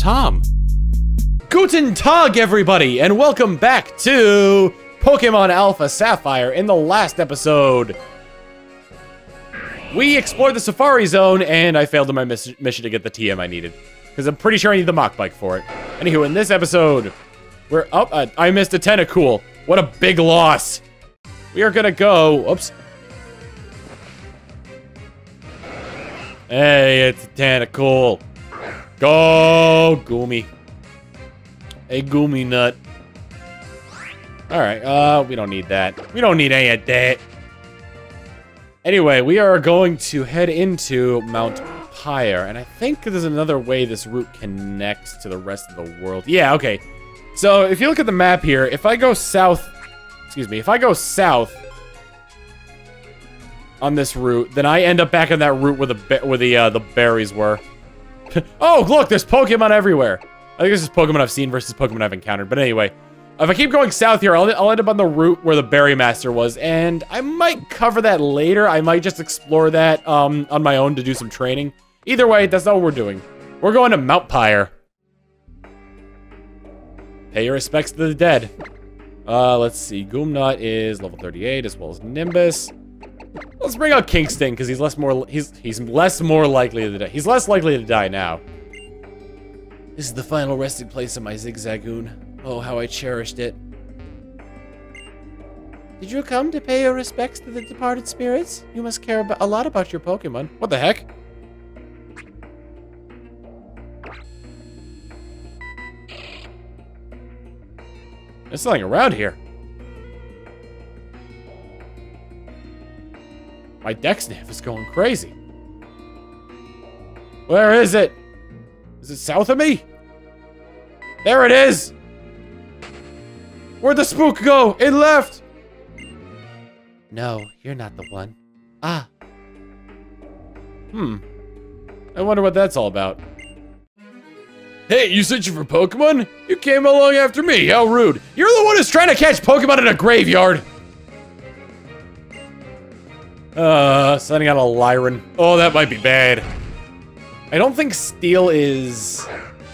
Tom. Guten Tag, everybody, and welcome back to Pokemon Alpha Sapphire. In the last episode, we explored the Safari Zone, and I failed in my mission to get the TM I needed. Because I'm pretty sure I need the Mach Bike for it. Anywho, in this episode, we're... Oh, I missed a Tentacool. What a big loss. We are gonna go... Oops. Hey, it's a Tentacool. Go, Goomy. Hey, Goomy Nut. Alright, we don't need that. We don't need any of that. Anyway, we are going to head into Mount Pyre, and I think there's another way this route connects to the rest of the world. Yeah, okay. So, if you look at the map here, if I go south... Excuse me, if I go south on this route, then I end up back on that route where the berries were. Oh, look, there's Pokemon everywhere. I think this is Pokemon I've seen versus Pokemon I've encountered. But anyway, if I keep going south here, I'll end up on the route where the Berry Master was. And I might cover that later. I might just explore that on my own to do some training. Either way, that's not what we're doing. We're going to Mount Pyre. Pay your respects to the dead. Let's see. Goomnut is level 38 as well as Nimbus. Let's bring out Kingston because he's less more likely to die. He's less likely to die now. This is the final resting place of my Zigzagoon. Oh, how I cherished it. Did you come to pay your respects to the departed spirits? You must care a lot about your Pokemon. What the heck? There's nothing around here. My Dexnav is going crazy. Where is it? Is it south of me? There it is! Where'd the spook go? It left! No, you're not the one. Ah. I wonder what that's all about. Hey, you searching for Pokemon? You came along after me, how rude. You're the one who's trying to catch Pokemon in a graveyard! Sending out a Lyran. Oh, that might be bad. I don't think Steel is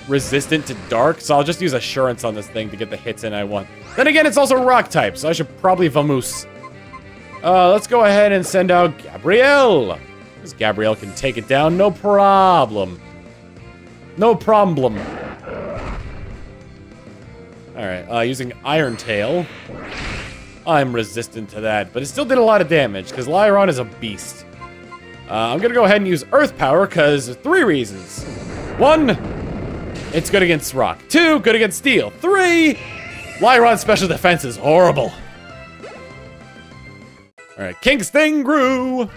resistant to Dark, so I'll just use Assurance on this thing to get the hits in I want. Then again, it's also Rock type, so I should probably Vamoose. Let's go ahead and send out Gabrielle. Because Gabrielle can take it down, no problem. No problem. Alright, using Iron Tail. I'm resistant to that, but it still did a lot of damage, because Lyron is a beast. I'm gonna go ahead and use Earth Power, because 3 reasons. 1, it's good against Rock. 2, good against Steel. 3, Lyron's special defense is horrible. Alright, Kingston grew!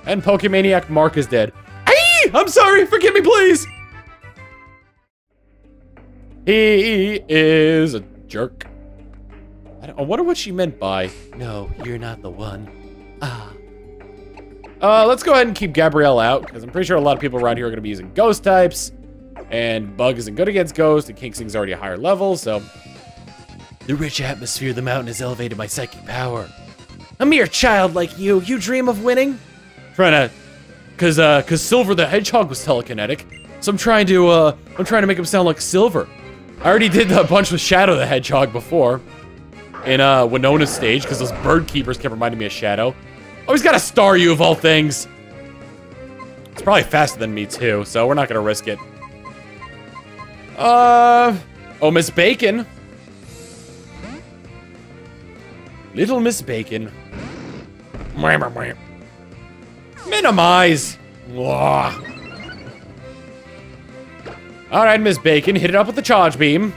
And Pokemaniac Mark is dead. Aye! I'm sorry, forgive me, please! He is a jerk. I wonder what she meant by, no, you're not the one. Ah. Let's go ahead and keep Gabrielle out, because I'm pretty sure a lot of people around here are going to be using Ghost types. And Bug isn't good against Ghost, and Kingston's already a higher level, so... The rich atmosphere of the mountain has elevated my psychic power. A mere child like you dream of winning? Trying to... Cause Silver the Hedgehog was telekinetic, so I'm trying to make him sound like Silver. I already did a bunch with Shadow the Hedgehog before. In Winona's stage, because those bird keepers kept reminding me of Shadow. Oh, he's got a Staryu of all things. It's probably faster than me too, so we're not gonna risk it. Oh, Miss Bacon. Little Miss Bacon. Minimize. Alright, Miss Bacon, hit it up with the Charge Beam.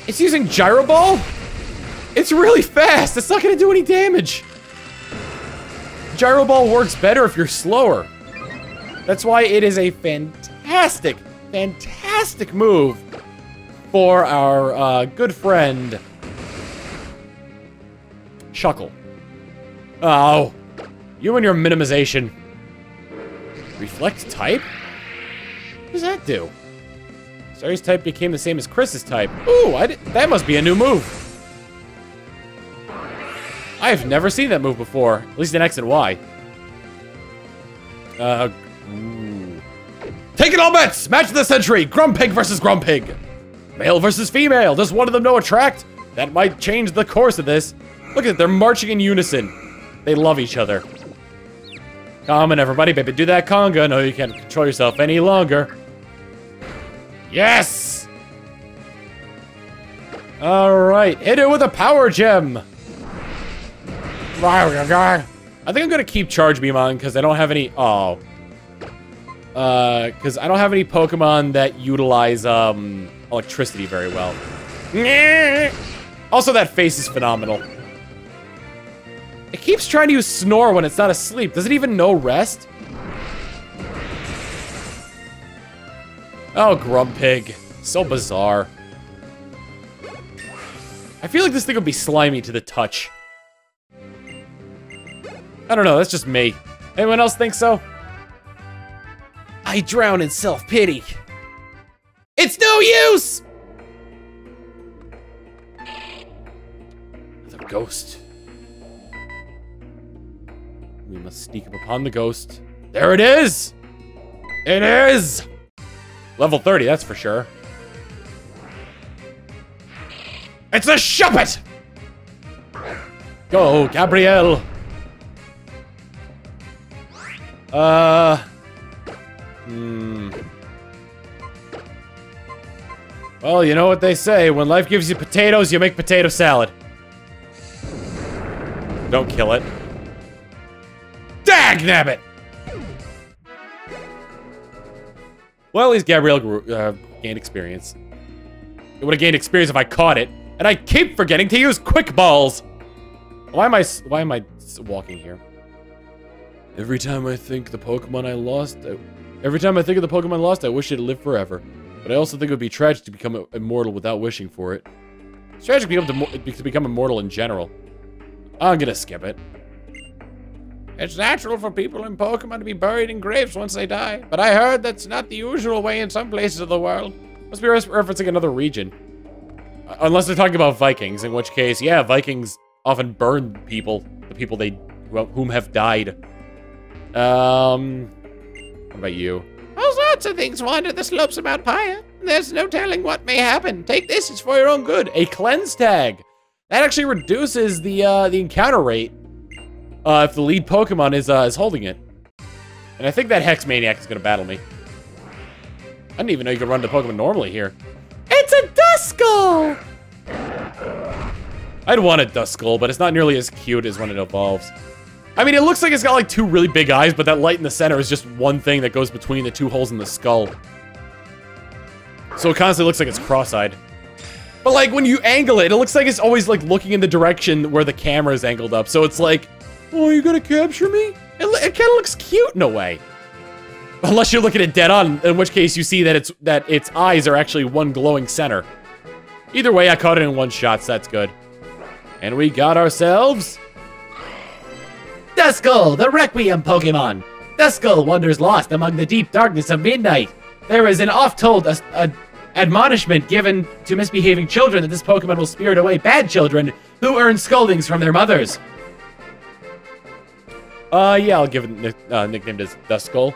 It's using Gyro Ball? It's really fast. It's not going to do any damage. Gyro Ball works better if you're slower. That's why it is a fantastic, fantastic move for our good friend Shuckle. Oh, you and your minimization. Reflect type? What does that do? Sari's type became the same as Chris's type. Ooh, that must be a new move. I've never seen that move before, at least in X and Y. Take Taking all bets! Match of the century! Grumpig versus Grumpig! Male versus female! Does one of them know attract? That might change the course of this. Look at it, they're marching in unison. They love each other. Come on, everybody, baby, do that conga. No, you can't control yourself any longer. Yes! Alright, hit it with a power gem! I think I'm gonna keep Charge Beam on, because I don't have any... Oh. Because I don't have any Pokemon that utilize, electricity very well. Also, that face is phenomenal. It keeps trying to use Snore when it's not asleep. Does it even know rest? Oh, Grumpig. So bizarre. I feel like this thing would be slimy to the touch. I don't know, that's just me. Anyone else think so? I drown in self-pity. It's no use! The ghost. We must sneak up upon the ghost. There it is! It is! Level 30, that's for sure. It's a Shuppet! Go, Gabrielle! Well, you know what they say. When life gives you potatoes, you make potato salad. Don't kill it. Dagnabbit! Well, at least Gabrielle gained experience. It would have gained experience if I caught it. And I keep forgetting to use quick balls! Why am I walking here? Every time I think the Pokemon I lost, I wish it had lived forever. But I also think it would be tragic to become immortal without wishing for it. It's tragic to become immortal in general. I'm gonna skip it. It's natural for people in Pokemon to be buried in graves once they die, but I heard that's not the usual way in some places of the world. Must be referencing another region. Unless they're talking about Vikings, in which case, yeah, Vikings often burn people, the people whom have died. What about you? All sorts of things wander the slopes of Mount Pyre. There's no telling what may happen. Take this, it's for your own good. A cleanse tag. That actually reduces the encounter rate if the lead Pokemon is holding it. And I think that Hex Maniac is gonna battle me. I didn't even know you could run the Pokemon normally here. It's a Duskull! I'd want a Duskull, but it's not nearly as cute as when it evolves. I mean, it looks like it's got like two really big eyes, but that light in the center is just one thing that goes between the two holes in the skull. So it constantly looks like it's cross-eyed. But like, when you angle it, it looks like it's always like looking in the direction where the camera is angled up. So it's like, oh, you gonna capture me? It kind of looks cute in a way. Unless you're looking at dead on, in which case you see that its eyes are actually one glowing center. Either way, I caught it in one shot, so that's good. And we got ourselves... Duskull, the Requiem Pokemon! Duskull wanders lost among the deep darkness of midnight. There is an oft-told admonishment given to misbehaving children that this Pokemon will spirit away bad children who earn scoldings from their mothers. Yeah, I'll give it nicknamed as Duskull.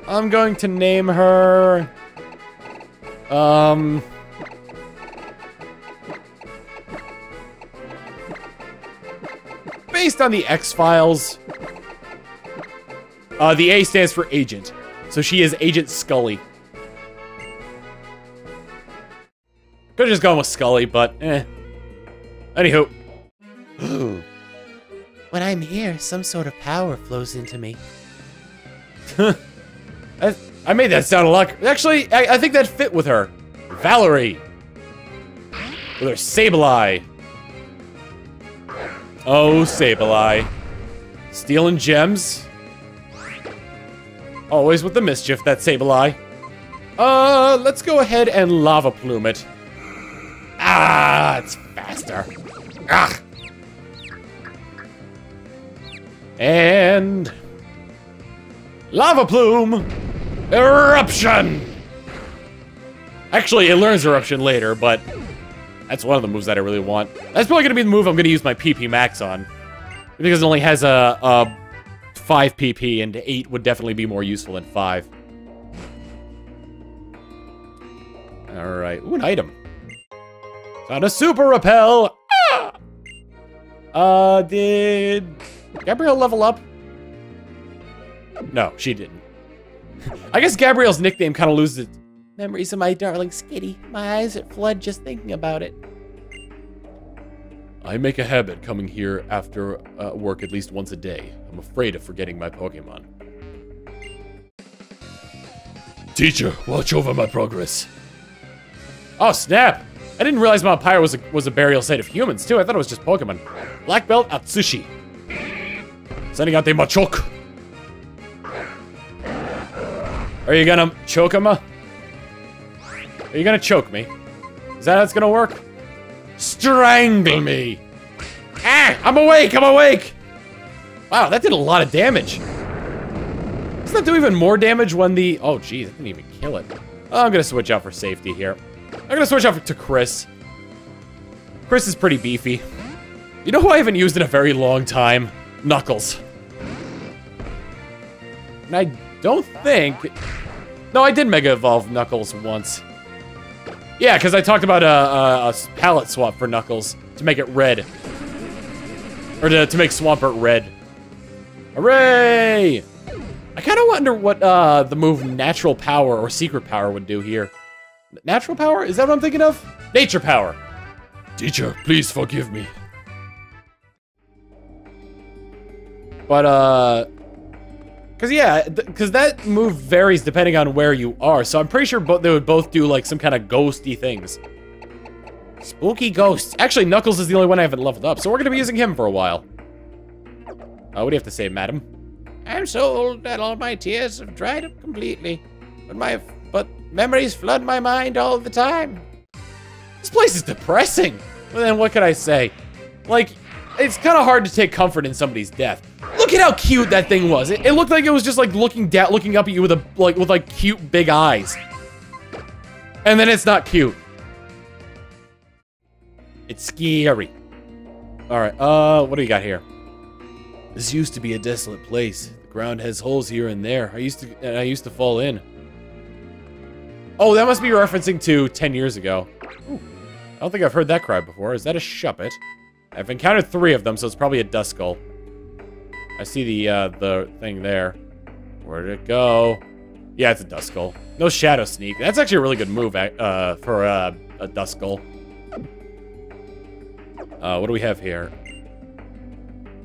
I'm going to name her... Based on the X-Files, the A stands for Agent. So she is Agent Scully. Could've just gone with Scully, but eh. Anywho. When I'm here, some sort of power flows into me. I made that sound a lot. Actually, I think that fit with her. Valerie. With her Sableye. Oh, Sableye. Stealing gems. Always with the mischief, that Sableye. Let's go ahead and Lava Plume it. Ah, it's faster. Ah. And... Lava Plume! Eruption! Actually, it learns Eruption later, but... That's one of the moves that I really want. That's probably gonna be the move I'm gonna use my PP Max on. Because it only has a 5 PP, and 8 would definitely be more useful than 5. Alright. Ooh, an item. Found a super repel! Ah! Did Gabrielle level up? No, she didn't. I guess Gabrielle's nickname kind of loses its... Memories of my darling Skitty. My eyes are flood just thinking about it. I make a habit coming here after work at least once a day. I'm afraid of forgetting my Pokemon. Teacher, watch over my progress. Oh, snap! I didn't realize Mount Pyre was a burial site of humans, too. I thought it was just Pokemon. Black Belt Atsushi. Sending out the Machoke. Are you gonna choke him? Are you gonna choke me? Is that how it's gonna work? Strangle me! Ah! I'm awake! I'm awake! Wow, that did a lot of damage. Doesn't that do even more damage when the... Oh, geez, I didn't even kill it. Oh, I'm gonna switch out for safety here. I'm gonna switch out to Chris. Chris is pretty beefy. You know who I haven't used in a very long time? Knuckles. And I don't think... No, I did Mega Evolve Knuckles once. Yeah, because I talked about a palette swap for Knuckles to make it red. Or to make Swampert red. Hooray! I kind of wonder what the move Natural Power or Secret Power would do here. Natural Power? Is that what I'm thinking of? Nature Power! Teacher, please forgive me. But, because that move varies depending on where you are, so I'm pretty sure they would both do, like, some kind of ghosty things. Spooky ghosts. Actually, Knuckles is the only one I haven't leveled up, so we're gonna be using him for a while. What do you have to say, madam? I'm so old that all my tears have dried up completely. But memories flood my mind all the time. This place is depressing. Well, then what could I say? Like, it's kind of hard to take comfort in somebody's death. Look at how cute that thing was. It looked like it was just like looking up at you with cute big eyes. And then it's not cute. It's scary. All right. What do you got here? This used to be a desolate place. The ground has holes here and there. I used to fall in. Oh, that must be referencing to 10 years ago. Ooh, I don't think I've heard that cry before. Is that a Shuppet? I've encountered 3 of them, so it's probably a Duskull. I see the thing there. Where'd it go? Yeah, it's a Duskull. No Shadow Sneak. That's actually a really good move for a Duskull. What do we have here?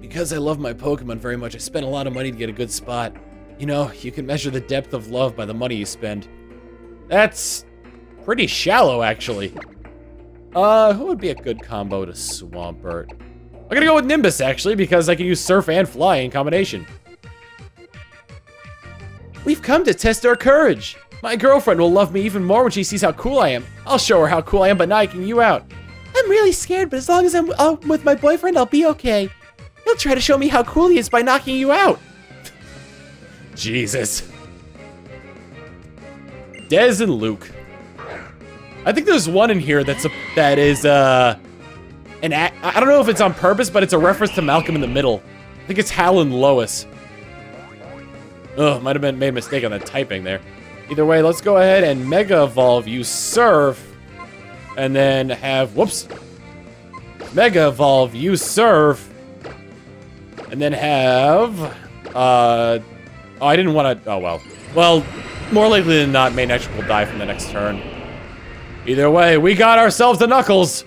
Because I love my Pokemon very much, I spent a lot of money to get a good spot. You know, you can measure the depth of love by the money you spend. That's pretty shallow, actually. Who would be a good combo to Swampert? I'm gonna go with Nimbus, actually, because I can use Surf and Fly in combination. We've come to test our courage. My girlfriend will love me even more when she sees how cool I am. I'll show her how cool I am by knocking you out. I'm really scared, but as long as I'm with my boyfriend, I'll be okay. He'll try to show me how cool he is by knocking you out. Jesus. Dez and Luke. I think there's one in here that is I don't know if it's on purpose, but it's a reference to Malcolm in the Middle. I think it's Hal and Lois. Ugh, might have made a mistake on the typing there. Either way, let's go ahead and Mega Evolve, use Surf, and then have, whoops. Mega Evolve, use Surf, and then have, oh, I didn't want to, oh well. Well, more likely than not, Manectric will die from the next turn. Either way, we got ourselves the Knuckles.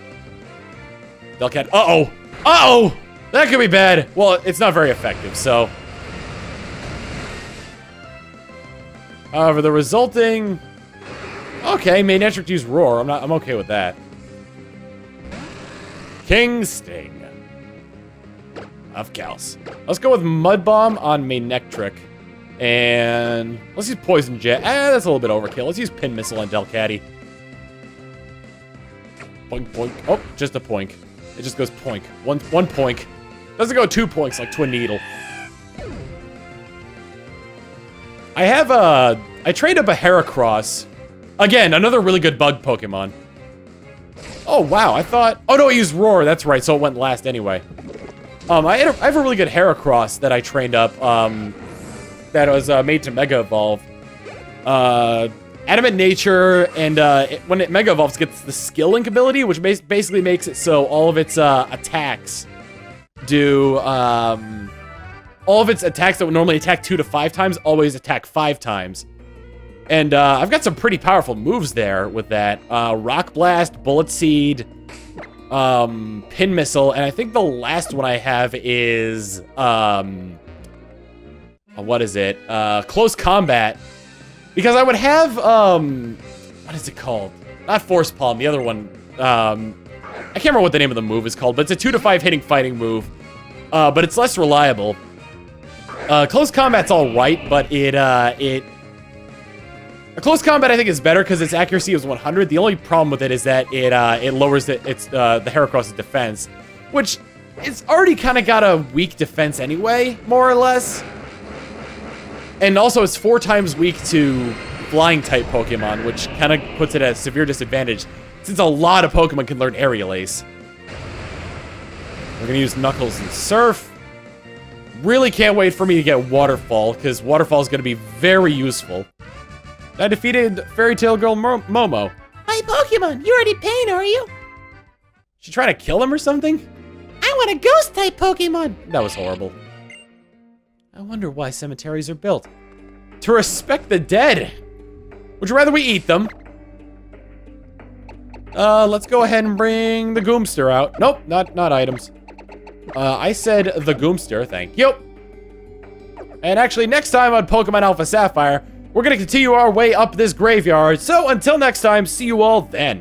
Delcat, uh-oh. Uh-oh! That could be bad. Well, it's not very effective, so. However, the resulting... Okay, Manectric used Roar. I'm okay with that. King Sting. Of course. Let's go with Mud Bomb on Manectric. And let's use Poison Jet. That's a little bit overkill. Let's use Pin Missile on Delcatty. Poink, poink. Oh, just a poink. It just goes poink. One poink. Doesn't go 2 poinks like Twin Needle. I trained up a Heracross. Again, another really good bug Pokemon. Oh, wow, I thought... Oh, no, I used Roar, that's right, so it went last anyway. I have a really good Heracross that I trained up, that was made to Mega Evolve. Adamant Nature, and when it Mega Evolves, gets the Skill Link ability, which basically makes it so all of its attacks do... all of its attacks that would normally attack 2 to 5 times always attack 5 times. And I've got some pretty powerful moves there with that. Rock Blast, Bullet Seed, Pin Missile, and I think the last one I have is... what is it? Close Combat. Because I would have, what is it called? Not Force Palm, the other one. I can't remember what the name of the move is called, but it's a 2 to 5 hitting fighting move. But it's less reliable. Close Combat's alright, but Close Combat I think is better because its accuracy is 100. The only problem with it is that it lowers the Heracross's defense, which it's already kind of got a weak defense anyway, more or less. And also, it's 4 times weak to Flying-type Pokemon, which kind of puts it at a severe disadvantage, since a lot of Pokemon can learn Aerial Ace. We're going to use Knuckles and Surf. Really can't wait for me to get Waterfall, because Waterfall is going to be very useful. I defeated Fairy Tail Girl Momo. Hi, Pokemon, you're already pain, are you? She trying to kill him or something? I want a Ghost-type Pokemon. That was horrible. I wonder why cemeteries are built. To respect the dead. Would you rather we eat them? Let's go ahead and bring the Goomster out. Nope, not items. I said the Goomster, thank you. And actually, next time on Pokemon Alpha Sapphire, we're gonna continue our way up this graveyard. So until next time, see you all then.